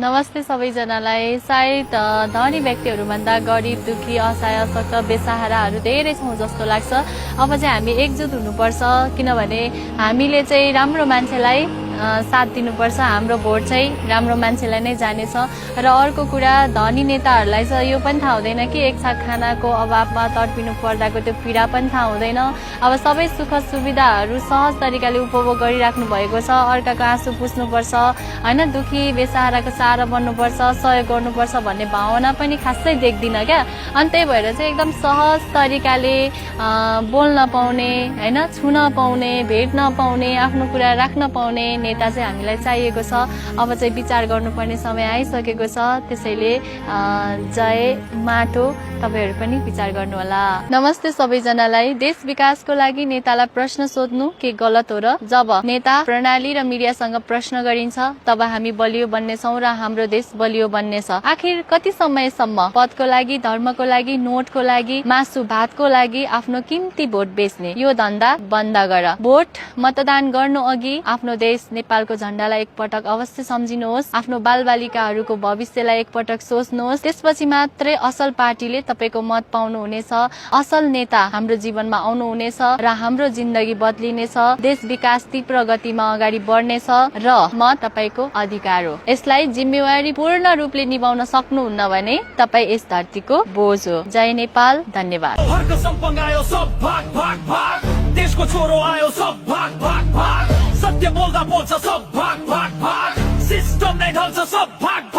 नमस्ते सबैजनालाई। सायद धनी व्यक्तिहरूभन्दा गरिब, दुखी, असहाय, अशक्त, बेसहाराहरू धेरै छौँ जस्तो लाग्छ। अब चाहिँ हामी एकजुट हुनुपर्छ, किनभने हामीले चाहिँ राम्रो मान्छेलाई साथ दिनुपर्छ। हाम्रो भोट चाहिँ राम्रो मान्छेलाई नै जानेछ। र अर्को कुरा, धनी नेताहरूलाई चाहिँ यो पनि थाहा हुँदैन कि एक छाक खानाको अभावमा तडपिनु पर्दाको त्यो पीडा पनि थाहा हुँदैन। अब सबै सुख सुविधाहरू सहज तरिकाले उपभोग गरिराख्नु भएको छ। अर्काको आँसु पुस्नुपर्छ होइन, दुखी बेसहाराको सहारा बन्नुपर्छ, सहयोग गर्नुपर्छ भन्ने भावना पनि खासै देख्दिनँ क्या। अनि त्यही भएर चाहिँ एकदम सहज तरिकाले बोल्न पाउने होइन, छुन पाउने, भेट्न पाउने, आफ्नो कुरा राख्न पाउने नेता चाहिँ हामीलाई चाहिएको छ। अब चाहिँ विचार गर्नुपर्ने समय आइसकेको छ। त्यसैले जय माटो, तपाईहरू पनि विचार गर्नुहोला। नमस्ते सबैजनालाई। देश विकासको लागि नेतालाई प्रश्न सोध्नु के गलत हो र? जब नेता, प्रणाली र मिडियासँग प्रश्न गरिन्छ तब हामी बलियो बन्नेछौँ र हाम्रो देश बलियो बन्नेछ। आखिर कति समयसम्म पदको लागि, धर्मको लागि, नोटको लागि, मासु भातको लागि आफ्नो किम्ती भोट बेच्ने? यो धन्दा बन्द गर। भोट मतदान गर्नु अघि आफ्नो देश नेपालको झण्डालाई एकपटक अवश्य सम्झिनुहोस्। आफ्नो बालबालिकाहरूको भविष्यलाई एकपटक सोच्नुहोस्। त्यसपछि मात्रै असल पार्टीले तपाईको मत पाउनुहुनेछ। असल नेता हाम्रो जीवनमा आउनुहुनेछ र हाम्रो जिन्दगी बदलिनेछ। देश विकास तीव्र गतिमा अगाडि बढ्नेछ र मत तपाईको अधिकार हो। यसलाई जिम्मेवारी पूर्ण रूपले निभाउन सक्नुहुन्न भने तपाई यस धरतीको बोझ हो। जय नेपाल। धन्यवाद। देशको छोरो आयो सब भाग भाग भाग, सत्य बोल्दा बोल्छ सब भाग भाग भाग, सिस्टम नै ढल्छ सब भाग